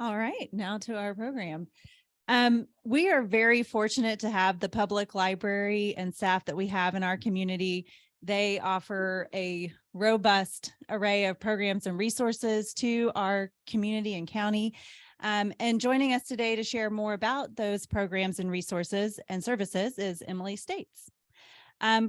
All right, now to our program. We are very fortunate to have the public library and staff that we have in our community. They offer a robust array of programs and resources to our community and county. And joining us today to share more about those programs and resources and services is Emily States.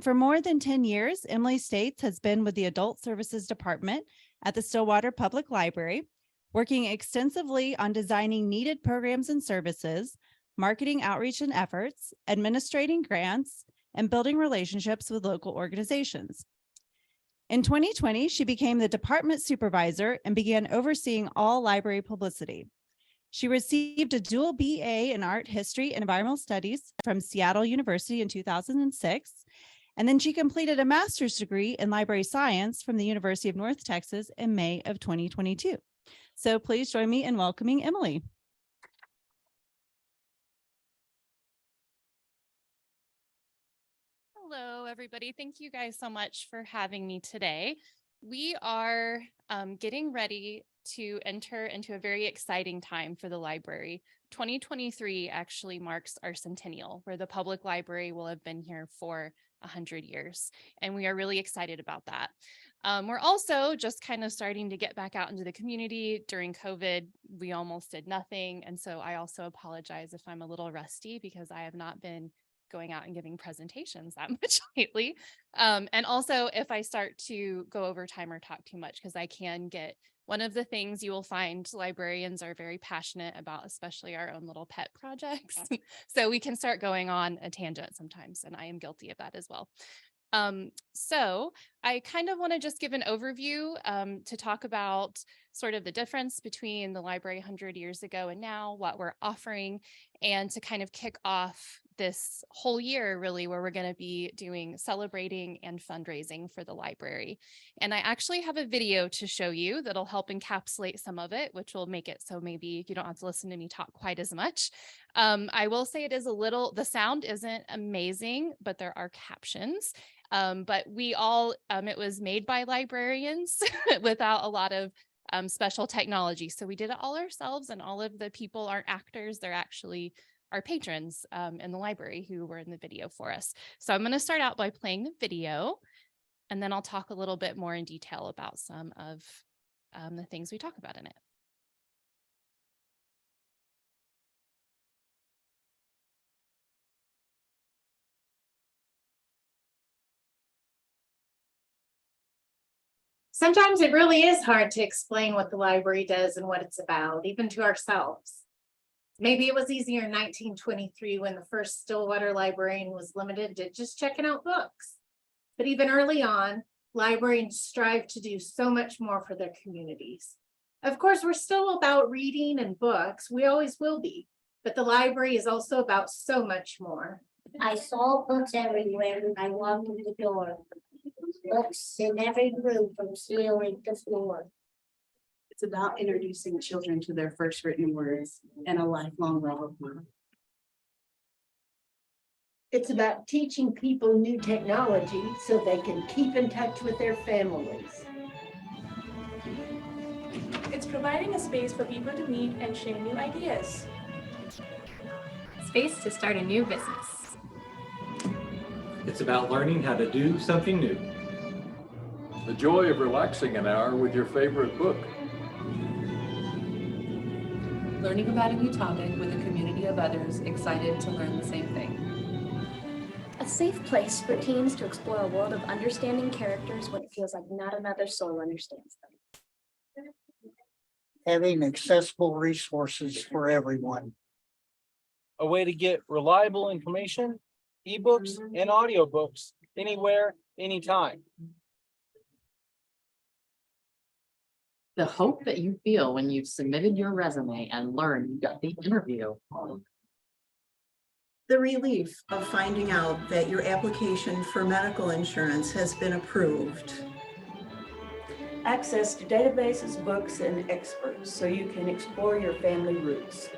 For more than 10 years, Emily States has been with the Adult Services Department at the Stillwater Public Library, working extensively on designing needed programs and services, marketing outreach and efforts, administrating grants, and building relationships with local organizations. In 2020, she became the department supervisor and began overseeing all library publicity. She received a dual BA in Art History and Environmental Studies from Seattle University in 2006, and then she completed a master's degree in library science from the University of North Texas in May of 2022. So please join me in welcoming Emily. Hello, everybody. Thank you guys so much for having me today. We are getting ready to enter into a very exciting time for the library. 2023 actually marks our centennial, where the public library will have been here for 100 years. And we are really excited about that. We're also just kind of starting to get back out into the community. During COVID, we almost did nothing. And so I also apologize if I'm a little rusty because I have not been going out and giving presentations that much lately. And also if I start to go over time or talk too much, because I can get, one of the things you will find librarians are very passionate about, especially our own little pet projects. So we can start going on a tangent sometimes, and I am guilty of that as well. So I kind of want to just give an overview to talk about sort of the difference between the library 100 years ago and now, what we're offering, and to kind of kick off this whole year really where we're going to be doing celebrating and fundraising for the library. And I actually have a video to show you that'll help encapsulate some of it, which will make it so maybe you don't have to listen to me talk quite as much. I will say it is a little, the sound isn't amazing, but there are captions. But we all, it was made by librarians without a lot of special technology. So we did it all ourselves, and all of the people aren't actors. They're actually our patrons in the library who were in the video for us. So I'm going to start out by playing the video, and then I'll talk a little bit more in detail about some of the things we talk about in it. Sometimes it really is hard to explain what the library does and what it's about, even to ourselves. Maybe it was easier in 1923 when the first Stillwater librarian was limited to just checking out books. But even early on, librarians strive to do so much more for their communities. Of course, we're still about reading and books. We always will be. But the library is also about so much more. I saw books everywhere when I walked in the door. Books in every room from ceiling to floor. It's about introducing children to their first written words and a lifelong love of them. It's about teaching people new technology so they can keep in touch with their families. It's providing a space for people to meet and share new ideas. Space to start a new business. It's about learning how to do something new. The joy of relaxing an hour with your favorite book. Learning about a new topic with a community of others excited to learn the same thing. A safe place for teens to explore a world of understanding characters when it feels like not another soul understands them. Having accessible resources for everyone. A way to get reliable information, ebooks, and audiobooks anywhere, anytime. The hope that you feel when you've submitted your resume and learn you got the interview. The relief of finding out that your application for medical insurance has been approved. Access to databases, books, and experts so you can explore your family roots.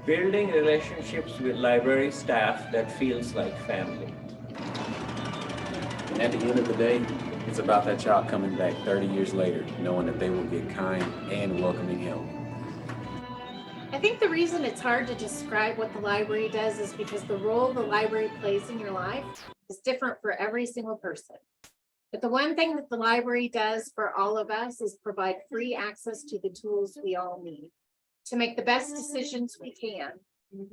Building relationships with library staff that feels like family. And at the end of the day, It's about that child coming back 30 years later, knowing that they will get kind and welcoming help. I think the reason it's hard to describe what the library does is because the role the library plays in your life is different for every single person. But the one thing that the library does for all of us is provide free access to the tools we all need to make the best decisions we can,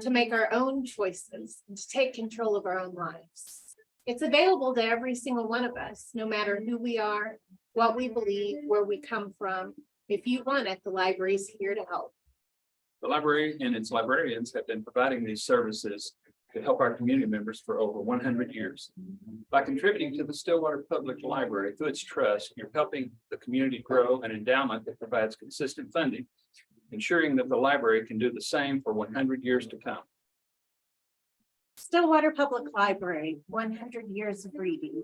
to make our own choices, and to take control of our own lives. It's available to every single one of us, no matter who we are, what we believe, where we come from. If you want it, the library is here to help. The library and its librarians have been providing these services to help our community members for over 100 years. By contributing to the Stillwater Public Library through its trust, you're helping the community grow an endowment that provides consistent funding, ensuring that the library can do the same for 100 years to come. Stillwater Public Library, 100 years of reading,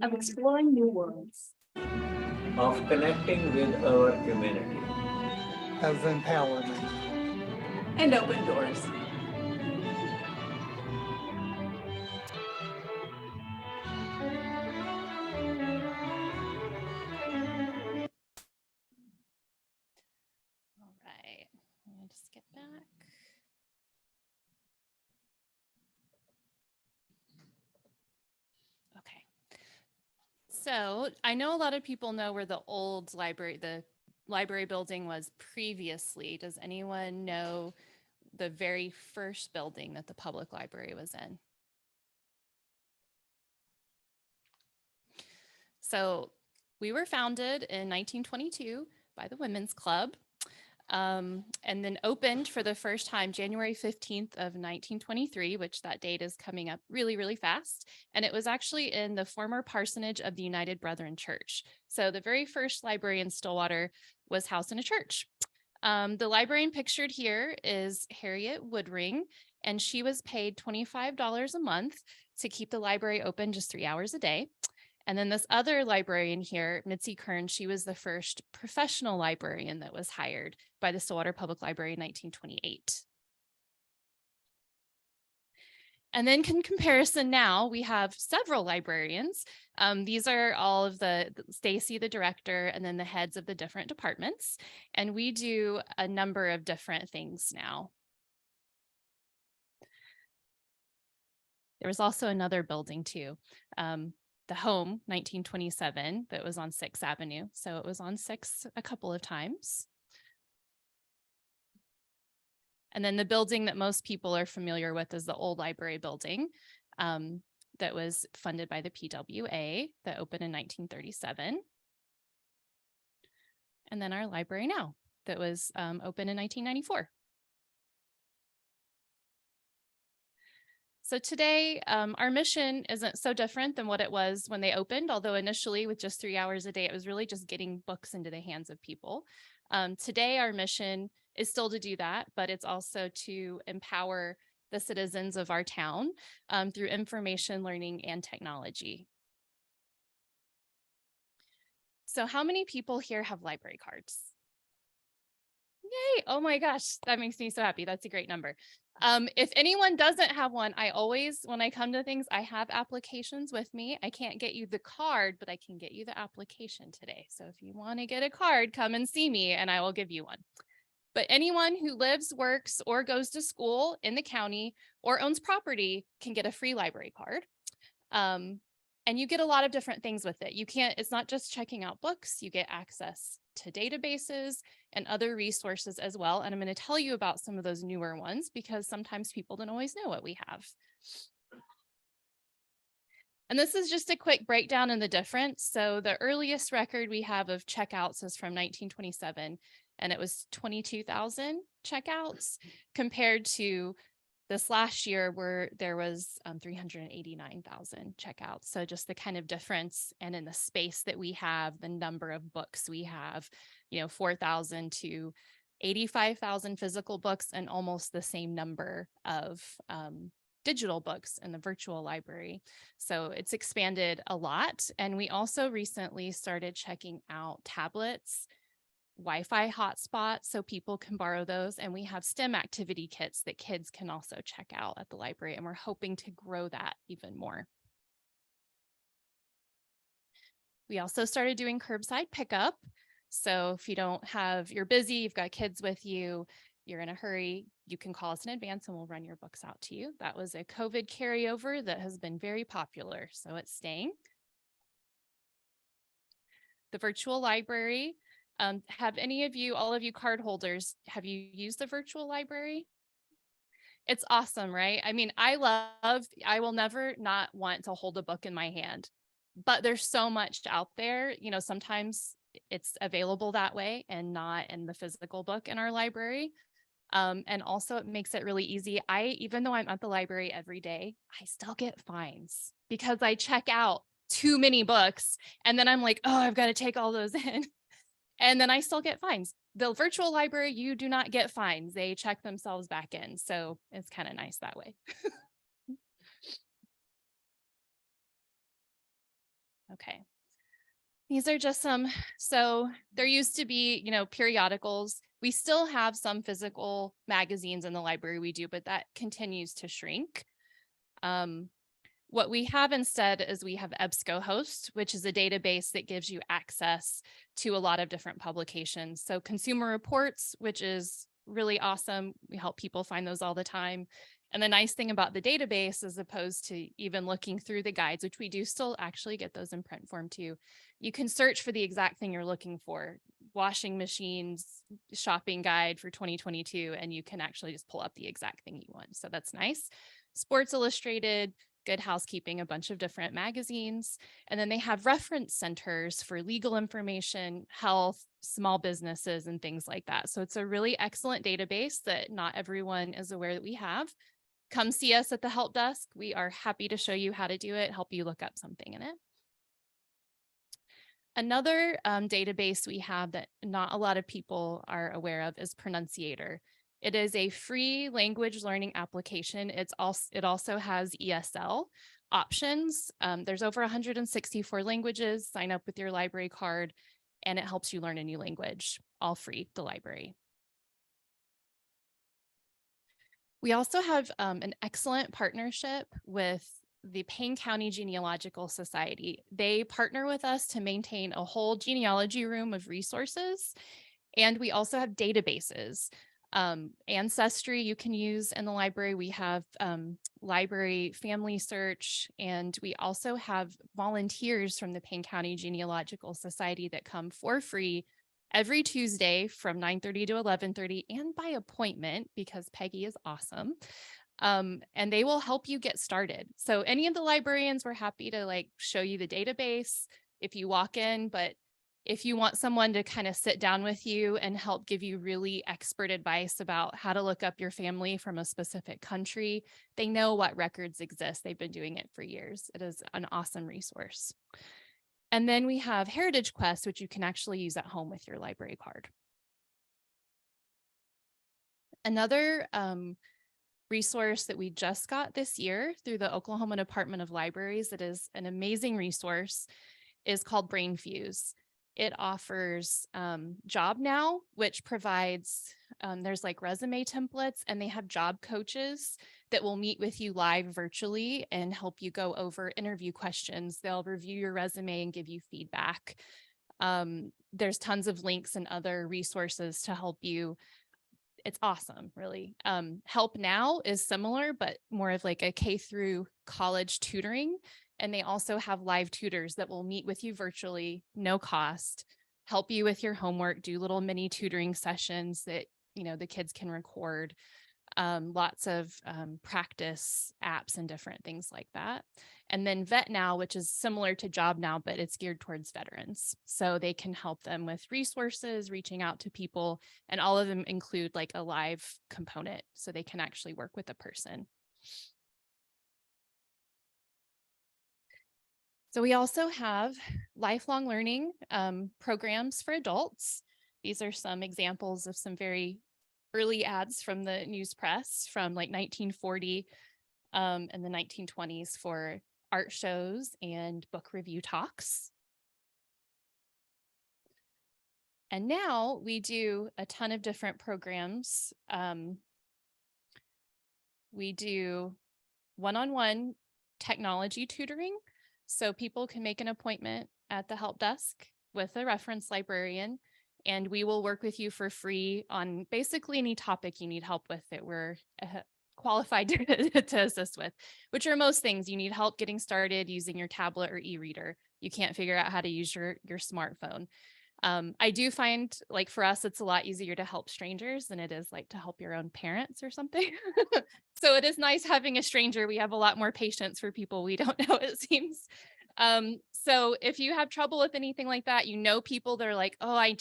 Of exploring new worlds. Of connecting with our community. Of empowerment. And open doors. All right, let me just get back. Okay. So I know a lot of people know where the old library, the library building was previously. Does anyone know the very first building that the public library was in? So we were founded in 1922 by the Women's Club, and then opened for the first time January 15th of 1923, which that date is coming up really, really fast. And it was actually in the former parsonage of the United Brethren Church. So the very first library in Stillwater was housed in a church. The librarian pictured here is Harriet Woodring, and she was paid $25 a month to keep the library open just 3 hours a day. And then this other librarian here, Mitzi Kern, she was the first professional librarian that was hired by the Stillwater Public Library in 1928. And then in comparison now, we have several librarians. These are all of Stacy, the director, and then the heads of the different departments. And we do a number of different things now. There was also another building too. The home, 1927, that was on 6th Avenue. So it was on 6th a couple of times. And then the building that most people are familiar with is the old library building that was funded by the PWA that opened in 1937. And then our library now that was opened in 1994. So today, our mission isn't so different than what it was when they opened, although initially with just 3 hours a day, it was really just getting books into the hands of people. Today, our mission is still to do that, but it's also to empower the citizens of our town through information, learning, and technology. So how many people here have library cards? Yay! Oh my gosh, that makes me so happy. That's a great number. If anyone doesn't have one, I always, when I come to things, I have applications with me. I can't get you the card, but I can get you the application today. So if you want to get a card, come and see me and I will give you one. But anyone who lives, works, or goes to school in the county or owns property can get a free library card. And you get a lot of different things with it. It's not just checking out books, you get access to databases and other resources as well. And I'm going to tell you about some of those newer ones because sometimes people don't always know what we have. And this is just a quick breakdown in the difference. So the earliest record we have of checkouts is from 1927, and it was 22,000 checkouts compared to this last year where there was 389,000 checkouts. So just the kind of difference, and in the space that we have, the number of books we have, 4,000 to 85,000 physical books and almost the same number of digital books in the virtual library. So it's expanded a lot. And we also recently started checking out tablets, Wi-Fi hotspots, so people can borrow those. And we have STEM activity kits that kids can also check out at the library. And we're hoping to grow that even more. We also started doing curbside pickup. So if you're busy, you've got kids with you, you're in a hurry, you can call us in advance and we'll run your books out to you. That was a COVID carryover that has been very popular, so it's staying. The virtual library. Have any of you, all of you card holders, have you used the virtual library? It's awesome, right? I mean, I will never not want to hold a book in my hand, but there's so much out there. Sometimes it's available that way and not in the physical book in our library. And also it makes it really easy. Even though I'm at the library every day, I still get fines because I check out too many books. And then I'm like, oh, I've got to take all those in. And then I still get fines. The virtual library, you do not get fines. They check themselves back in. So it's kind of nice that way. Okay. These are just so there used to be, periodicals. We still have some physical magazines in the library we do, but that continues to shrink. What we have instead is we have EBSCOhost, which is a database that gives you access to a lot of different publications. So Consumer Reports, which is really awesome. We help people find those all the time. And the nice thing about the database, as opposed to even looking through the guides, which we do still actually get those in print form too, you can search for the exact thing you're looking for. Washing machines, shopping guide for 2022, and you can actually just pull up the exact thing you want. So that's nice. Sports Illustrated, Good Housekeeping, a bunch of different magazines. And then they have reference centers for legal information, health, small businesses, and things like that. So it's a really excellent database that not everyone is aware that we have. Come see us at the help desk. We are happy to show you how to do it, help you look up something in it. Another database we have that not a lot of people are aware of is Pronunciator. It is a free language learning application. It also has ESL options. There's over 164 languages. Sign up with your library card, and it helps you learn a new language, all free, the library. We also have an excellent partnership with the Payne County Genealogical Society. They partner with us to maintain a whole genealogy room of resources. And we also have databases. Ancestry you can use in the library. We have library family search, and we also have volunteers from the Payne County Genealogical Society that come for free every Tuesday from 9:30 to 11:30 and by appointment, because Peggy is awesome. And they will help you get started. So any of the librarians, we're happy to show you the database if you walk in, but if you want someone to kind of sit down with you and help give you really expert advice about how to look up your family from a specific country, they know what records exist. They've been doing it for years. It is an awesome resource. And then we have Heritage Quest, which you can actually use at home with your library card. Another resource that we just got this year through the Oklahoma Department of Libraries that is an amazing resource is called BrainFuse. It offers Job Now, which provides, there's resume templates, and they have job coaches that will meet with you live virtually and help you go over interview questions. They'll review your resume and give you feedback. There's tons of links and other resources to help you. It's awesome, really. Help Now is similar, but more of a K through college tutoring. And they also have live tutors that will meet with you virtually, no cost, help you with your homework, do little mini tutoring sessions that, the kids can record, lots of practice apps and different things like that. And then Vet Now, which is similar to Job Now, but it's geared towards veterans. So they can help them with resources, reaching out to people, and all of them include a live component so they can actually work with a person. So we also have lifelong learning programs for adults. These are some examples of some very early ads from the news press from 1940 and the 1920s for art shows and book review talks. And now we do a ton of different programs. We do one-on-one technology tutoring. So people can make an appointment at the help desk with a reference librarian, and we will work with you for free on basically any topic you need help with that we're qualified to assist with, which are most things. You need help getting started using your tablet or e-reader. You can't figure out how to use your smartphone. I do find, like, for us, it's a lot easier to help strangers than it is like to help your own parents or something. So it is nice having a stranger. We have a lot more patience for people we don't know, it seems. So if you have trouble with anything like that, you know, people that are like, oh, I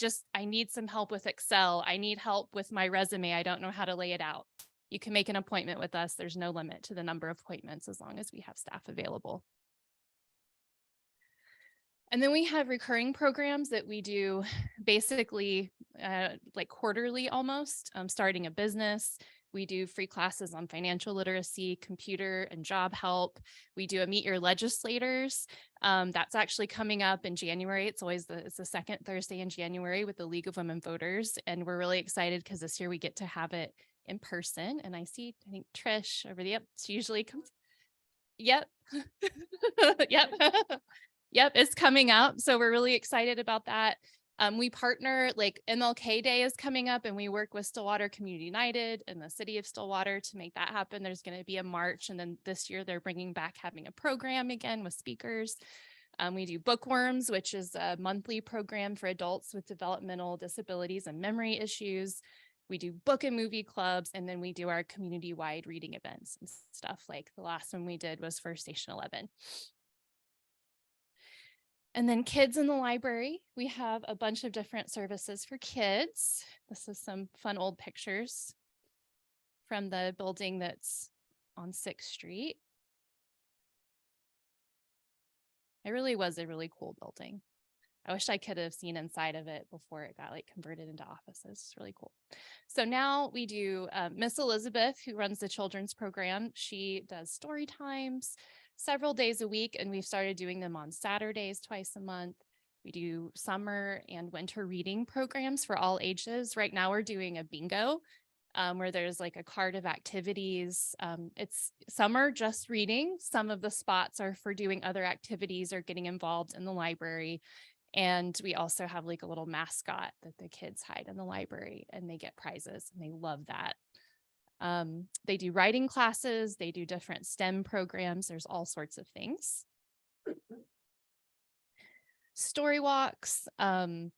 need some help with Excel. I need help with my resume. I don't know how to lay it out. You can make an appointment with us. There's no limit to the number of appointments as long as we have staff available. And then we have recurring programs that we do basically like quarterly almost, starting a business. We do free classes on financial literacy, computer and job help. We do a Meet Your Legislators. That's actually coming up in January. It's the second Thursday in January with the League of Women Voters. And we're really excited because this year we get to have it in person. And I think Trish over the, she usually comes. Yep. Yep. Yep, it's coming up. So we're really excited about that. We partner, like MLK Day is coming up, and we work with Stillwater Community United and the city of Stillwater to make that happen. There's going to be a march. And then this year they're bringing back having a program again with speakers. We do Bookworms, which is a monthly program for adults with developmental disabilities and memory issues. We do book and movie clubs, and then we do our community-wide reading events and stuff. Like the last one we did was for Station 11. And then kids in the library, we have a bunch of different services for kids. This is some fun old pictures from the building that's on 6th Street. It really was a really cool building. I wish I could have seen inside of it before it got like converted into offices. It's really cool. So now we do Miss Elizabeth, who runs the children's program. She does story times several days a week, and we've started doing them on Saturdays twice a month. We do summer and winter reading programs for all ages. Right now we're doing a bingo where there's like a card of activities. Some are just reading. Some of the spots are for doing other activities or getting involved in the library. And we also have like a little mascot that the kids hide in the library, and they get prizes, and they love that. They do writing classes, they do different STEM programs, there's all sorts of things. Story walks. The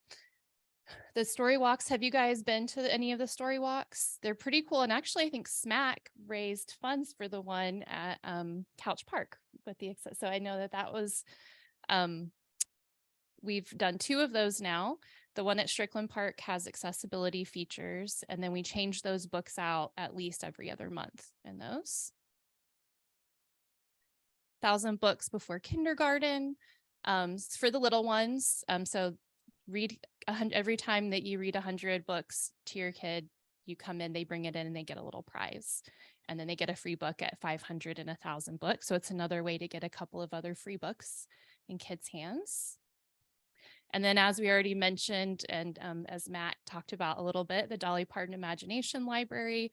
story walks, have you guys been to any of the story walks? They're pretty cool. And actually, I think SMAC raised funds for the one at Couch Park with the, so I know that was, we've done 2 of those now. The one at Strickland Park has accessibility features, and then we change those books out at least every other month in those. 1,000 books before kindergarten for the little ones. So read every time that you read 100 books to your kid, you come in, they bring it in, and they get a little prize. And then they get a free book at 500 and 1,000 books. So it's another way to get a couple of other free books in kids' hands. And then, as we already mentioned, and as Matt talked about a little bit, the Dolly Parton Imagination Library,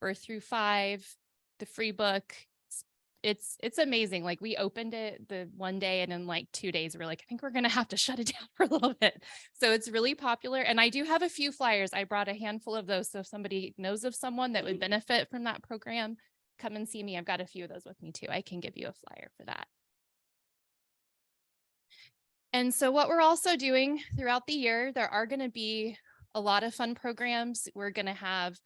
birth through 5, the free book. It's amazing. Like, we opened it the one day, and in like 2 days, we're like, I think we're going to have to shut it down for a little bit. So it's really popular. And I do have a few flyers. I brought a handful of those. So if somebody knows of someone that would benefit from that program, come and see me. I've got a few of those with me too. I can give you a flyer for that. And so what we're also doing throughout the year, there are going to be a lot of fun programs. We're going to have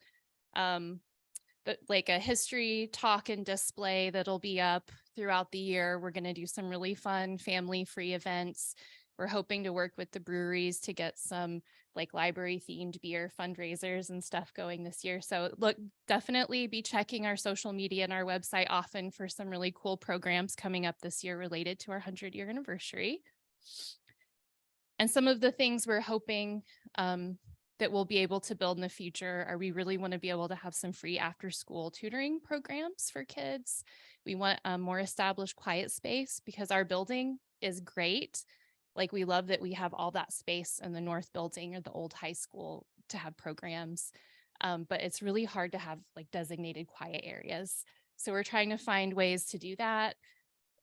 like a history talk and display that'll be up throughout the year. We're going to do some really fun family-free events. We're hoping to work with the breweries to get some like library themed beer fundraisers and stuff going this year. So look, definitely be checking our social media and our website often for some really cool programs coming up this year related to our 100-year anniversary. And some of the things we're hoping that we'll be able to build in the future are we really want to be able to have some free after school tutoring programs for kids. We want a more established quiet space because our building is great. Like, we love that we have all that space in the north building or the old high school to have programs. But it's really hard to have like designated quiet areas. So we're trying to find ways to do that.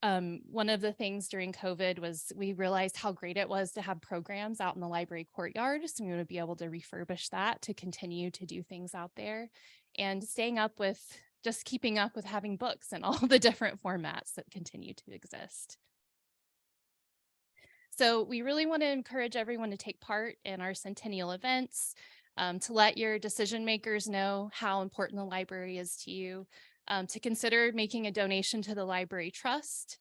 one of the things during COVID was we realized how great it was to have programs out in the library courtyard. So we want to be able to refurbish that to continue to do things out there, and keeping up with having books and all the different formats that continue to exist. So we really want to encourage everyone to take part in our centennial events, to let your decision makers know how important the library is to you, to consider making a donation to the library trust,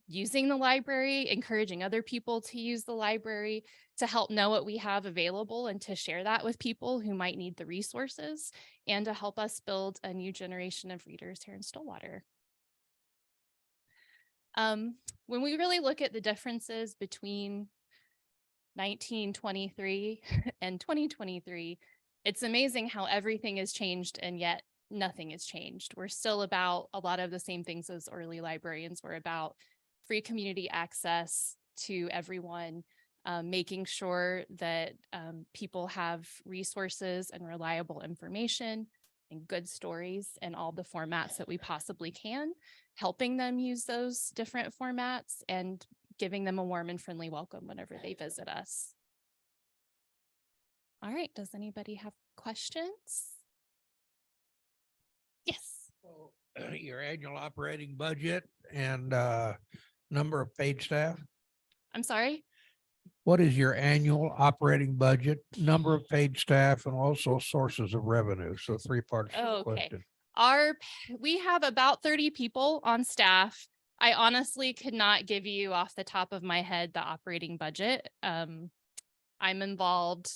using the library, encouraging other people to use the library, to help know what we have available and to share that with people who might need the resources, and to help us build a new generation of readers here in Stillwater. When we really look at the differences between 1923 and 2023, it's amazing how everything has changed and yet nothing has changed. We're still about a lot of the same things as early librarians were about: free community access to everyone, making sure that people have resources and reliable information and good stories in all the formats that we possibly can, helping them use those different formats and giving them a warm and friendly welcome whenever they visit us. All right, does anybody have questions? Yes. Your annual operating budget and number of paid staff? I'm sorry? What is your annual operating budget, number of paid staff, and also sources of revenue? So 3 parts to the Okay. question. We have about 30 people on staff. I honestly could not give you off the top of my head the operating budget. I'm involved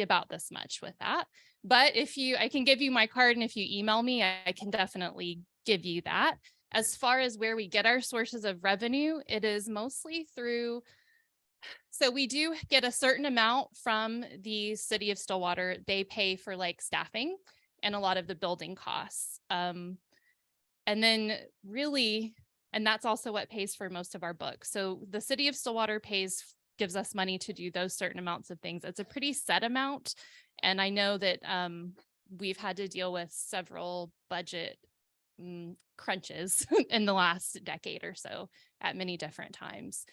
about this much with that. But I can give you my card, and if you email me, I can definitely give you that. As far as where we get our sources of revenue, it is mostly through, so we do get a certain amount from the city of Stillwater. They pay for like staffing and a lot of the building costs. And then really, and that's also what pays for most of our books. So the city of Stillwater gives us money to do those certain amounts of things. It's a pretty set amount. And I know that we've had to deal with several budget crunches in the last decade or so at many different times.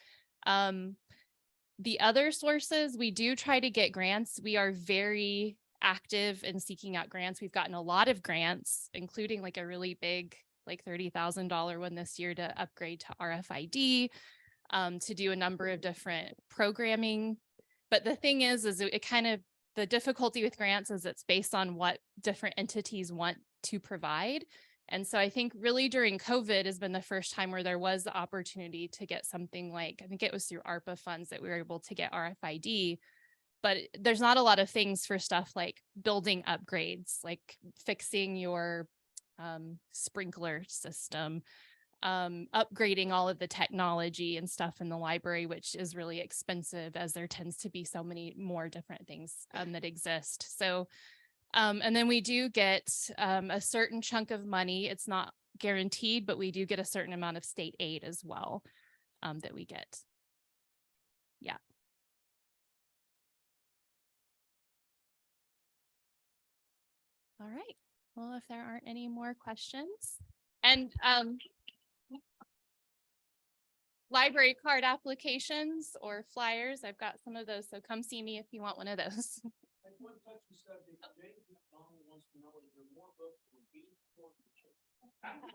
The other sources, we do try to get grants. We are very active in seeking out grants. We've gotten a lot of grants, including like a really big, like $30,000 one this year to upgrade to RFID, to do a number of different programming. But the thing is the difficulty with grants is it's based on what different entities want to provide. And so I think really during COVID has been the first time where there was the opportunity to get something like, I think it was through ARPA funds that we were able to get RFID, but there's not a lot of things for stuff like building upgrades, like fixing your sprinkler system, upgrading all of the technology and stuff in the library, which is really expensive as there tends to be so many more different things that exist. So and then we do get a certain chunk of money. It's not guaranteed, but we do get a certain amount of state aid as well that we get. Yeah. All right. Well, if there aren't any more questions, and library card applications or flyers, I've got some of those. So come see me if you want one of those. One touchy subject, Jay McDonald wants to know if there are more books that would be for the children.